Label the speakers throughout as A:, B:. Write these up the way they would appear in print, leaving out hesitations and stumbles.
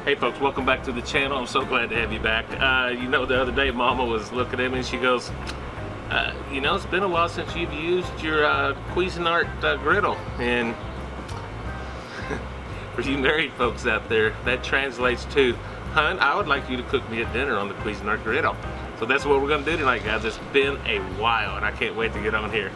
A: Hey folks, welcome back to the channel. I'm so glad to have you back. You know, the other day Mama was looking at me and she goes, you know, it's been a while since you've used your Cuisinart griddle. And for you married folks out there, that translates to, hun, I would like you to cook me a dinner on the Cuisinart griddle. So that's what we're gonna do tonight, guys. It's been a while and I can't wait to get on here.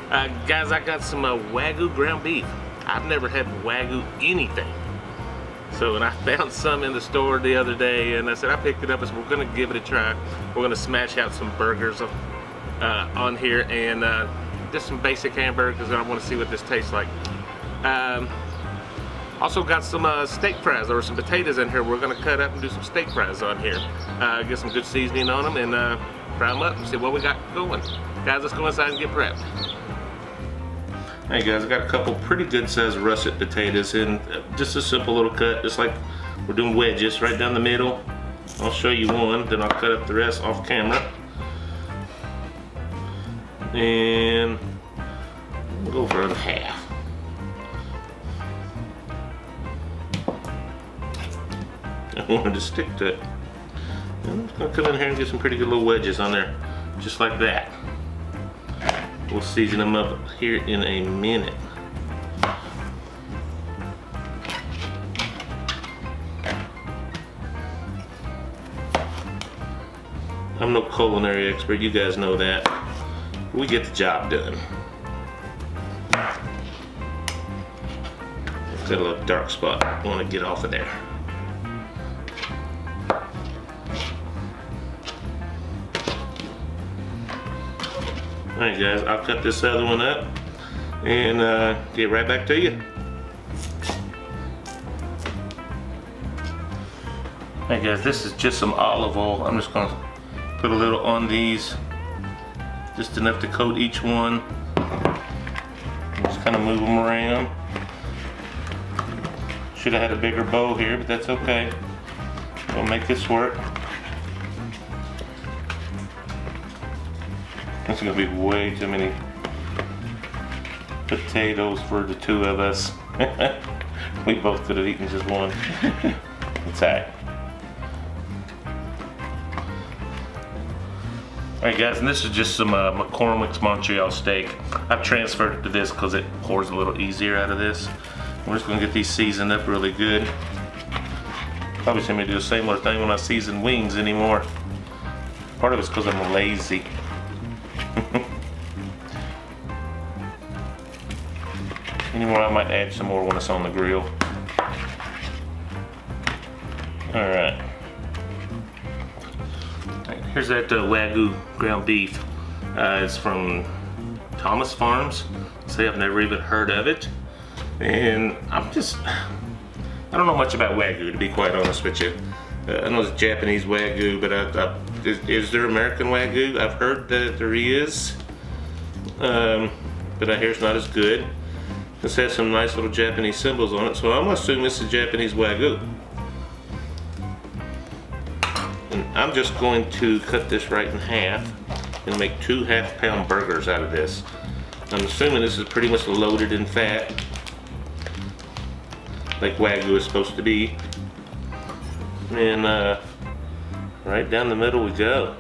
A: Guys, I got some Wagyu ground beef. I've never had Wagyu anything. So, and I found some in the store the other day, and I said I picked it up, and so we're gonna give it a try. We're gonna smash out some burgers on here, and just some basic hamburgers, and I want to see what this tastes like. Also got some steak fries, or some potatoes in here. We're gonna cut up and do some steak fries on here. Get some good seasoning on them, and fry them up and see what we got going. Guys, let's go inside and get prepped. Hey guys, I got a couple pretty good sized russet potatoes and just a simple little cut, just like we're doing wedges right down the middle. I'll show you one, then I'll cut up the rest off camera. And we'll go for half. I wanted to stick to it. And I'm just gonna come in here and get some pretty good little wedges on there, just like that. We'll season them up here in a minute. I'm no culinary expert, you guys know that. We get the job done. It's got a little dark spot. I want to get off of there. Alright guys, I'll cut this other one up and get right back to you. Alright guys, this is just some olive oil. I'm just going to put a little on these, just enough to coat each one. Just kind of move them around. Should have had a bigger bowl here, but that's okay. We'll make this work. It's gonna be way too many potatoes for the two of us. We both could have eaten just one. It's alright. Alright guys, and this is just some McCormick's Montreal steak. I've transferred it to this because it pours a little easier out of this. We're just gonna get these seasoned up really good. Probably see me do the same little thing when I season wings anymore. Part of it's because I'm lazy. Anymore, I might add some more when it's on the grill. Alright. Here's that Wagyu ground beef. It's from Thomas Farms. See, I've never even heard of it. And I don't know much about Wagyu, to be quite honest with you. I know it's Japanese Wagyu, but is there American Wagyu? I've heard that there is, but I hear it's not as good. This has some nice little Japanese symbols on it, so I'm gonna assume this is Japanese Wagyu. And I'm just going to cut this right in half and make 2 half-pound burgers out of this. I'm assuming this is pretty much loaded in fat, like Wagyu is supposed to be. And right down the middle we go.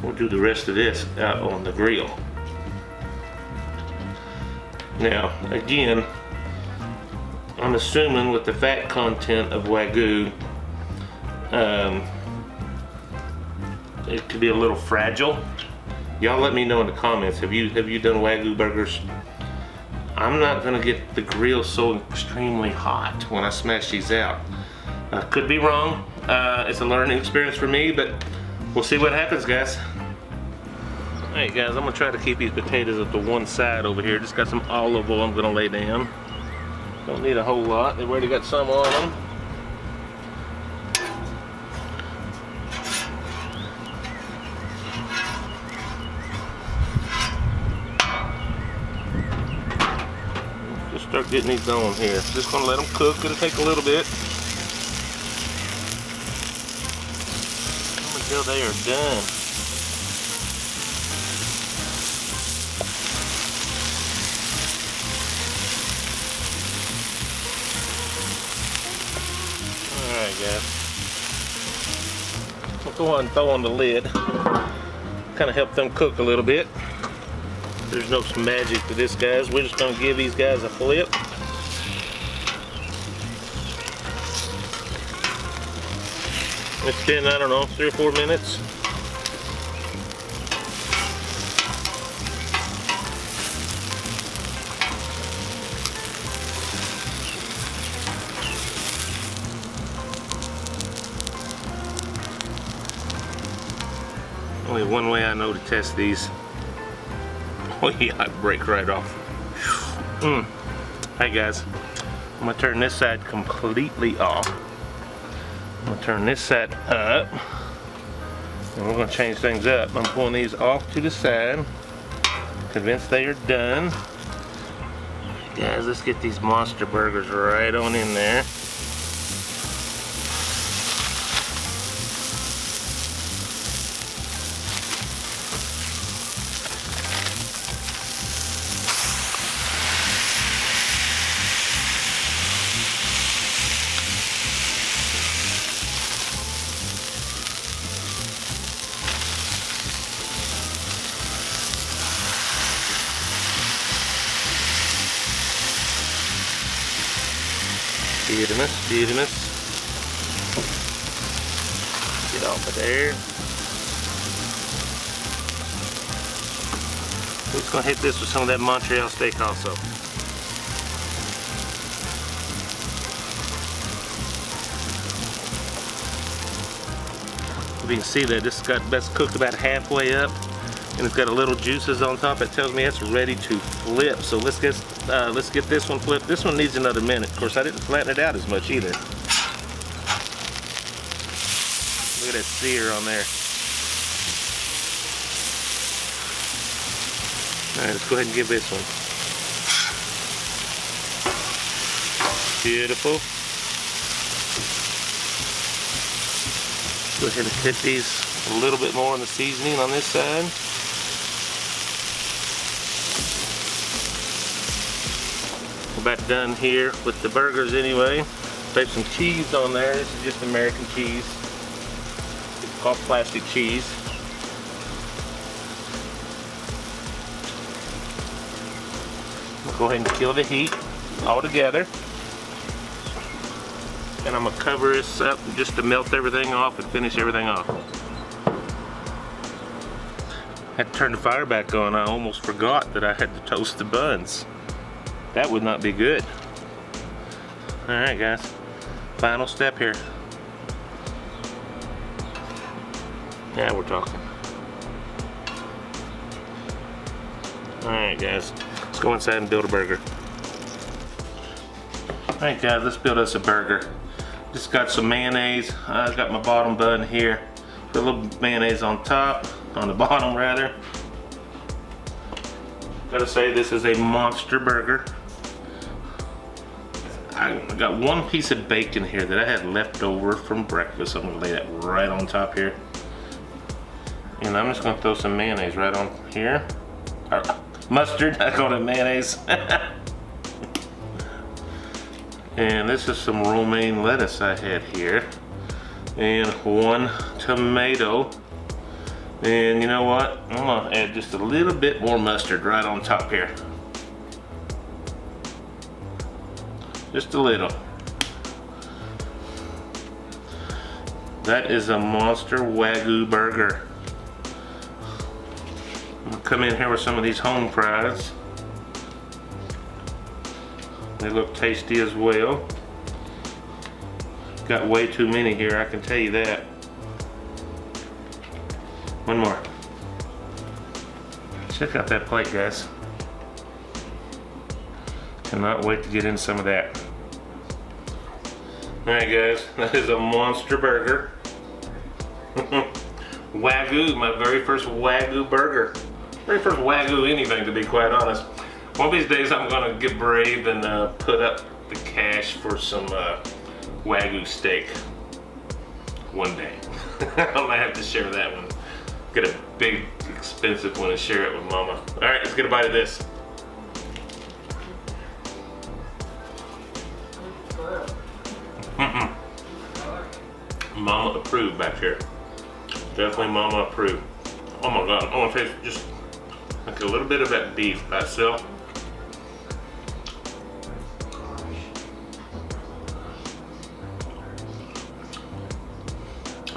A: We'll do the rest of this out on the grill. Now, again, I'm assuming with the fat content of Wagyu, it could be a little fragile. Y'all let me know in the comments, have you done Wagyu burgers? I'm not gonna get the grill so extremely hot when I smash these out. Could be wrong. It's a learning experience for me, but we'll see what happens, guys. Alright guys, I'm gonna try to keep these potatoes at the one side over here. Just got some olive oil I'm gonna lay down. Don't need a whole lot. They've already got some on them. Just start getting these going here. Just gonna let them cook. It'll take a little bit until they are done. Alright guys, we'll go ahead and throw on the lid. Kind of help them cook a little bit. There's no magic to this, guys. We're just going to give these guys a flip. It's been, I don't know, 3 or 4 minutes. Only one way I know to test these. Oh yeah, I break right off. Hey guys, I'm gonna turn this side completely off. I'm gonna turn this side up, and we're gonna change things up. I'm pulling these off to the side, convinced they are done. Guys, let's get these monster burgers right on in there. Beautiful. Get off of there. We're just gonna hit this with some of that Montreal steak also. If you can see that that's cooked about halfway up, and it's got a little juices on top. It tells me it's ready to flip. So let's get this one flipped. This one needs another minute. Of course, I didn't flatten it out as much either. Look at that sear on there. All right, let's go ahead and give this one. Beautiful. Go ahead and put these a little bit more on the seasoning on this side. About done here with the burgers anyway. There's some cheese on there. This is just American cheese. It's called plastic cheese. We'll go ahead and kill the heat all together. And I'm gonna cover this up just to melt everything off and finish everything off. Had to turn the fire back on. I almost forgot that I had to toast the buns. That would not be good. Alright guys, final step here. Yeah, we're talking. Alright guys, let's go inside and build a burger. Alright guys, let's build us a burger. Just got some mayonnaise. I got my bottom bun here. Put a little mayonnaise on top, on the bottom rather. Gotta say, this is a monster burger. I got one piece of bacon here that I had left over from breakfast. I'm gonna lay that right on top here. And I'm just gonna throw some mayonnaise right on here. Or mustard, I call it mayonnaise. And this is some romaine lettuce I had here. And one tomato. And you know what? I'm gonna add just a little bit more mustard right on top here. Just a little. That is a monster Wagyu burger. I'm gonna come in here with some of these home fries. They look tasty as well. Got way too many here, I can tell you that. One more. Check out that plate, guys. Cannot wait to get in some of that. Alright guys, that is a monster burger. Wagyu, my very first Wagyu burger. Very first Wagyu anything, to be quite honest. One of these days I'm gonna get brave and put up the cash for some Wagyu steak. One day. I might have to share that one. Get a big, expensive one and share it with Mama. Alright, let's get a bite of this. Mama approved back here. Definitely Mama approved. Oh my God, I want to taste just like a little bit of that beef by itself.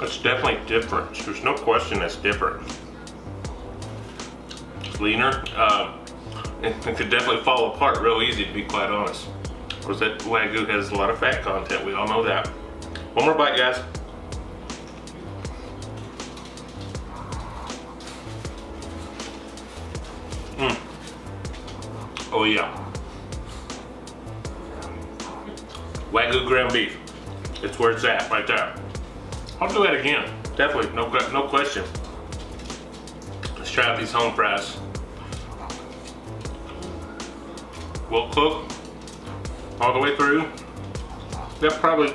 A: It's definitely different. There's no question that's different. It's leaner. It could definitely fall apart real easy, to be quite honest. Of course, that Wagyu has a lot of fat content. We all know that. One more bite, guys. Oh yeah. Wagyu ground beef. It's where it's at, right there. I'll do that again. Definitely, no question. Let's try out these home fries. Well cooked all the way through. That probably,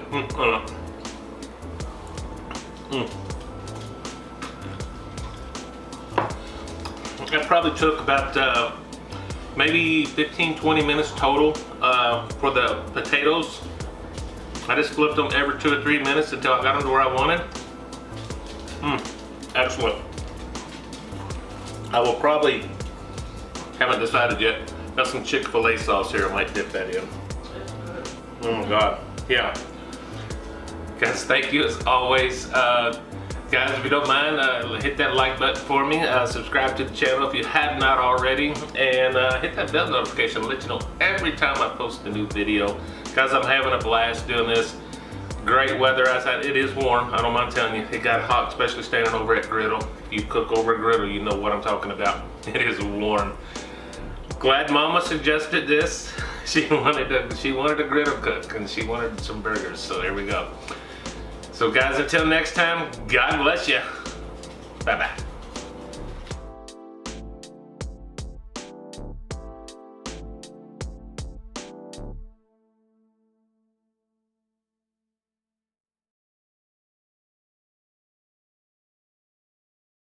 A: that probably took about maybe 15-20 minutes total for the potatoes. I just flipped them every 2 or 3 minutes until I got them to where I wanted. Excellent. I will probably, haven't decided yet, got some Chick-fil-A sauce here, I might dip that in. Oh my God, yeah. Guys, thank you as always. Guys, if you don't mind, hit that like button for me, subscribe to the channel if you have not already, and hit that bell notification to let you know every time I post a new video. Guys, I'm having a blast doing this. Great weather outside. It is warm, I don't mind telling you. It got hot, especially standing over at Griddle. If you cook over at Griddle, you know what I'm talking about. It is warm. Glad Mama suggested this. She wanted a griddle cook, and she wanted some burgers, so there we go. So guys, until next time, God bless you. Bye-bye.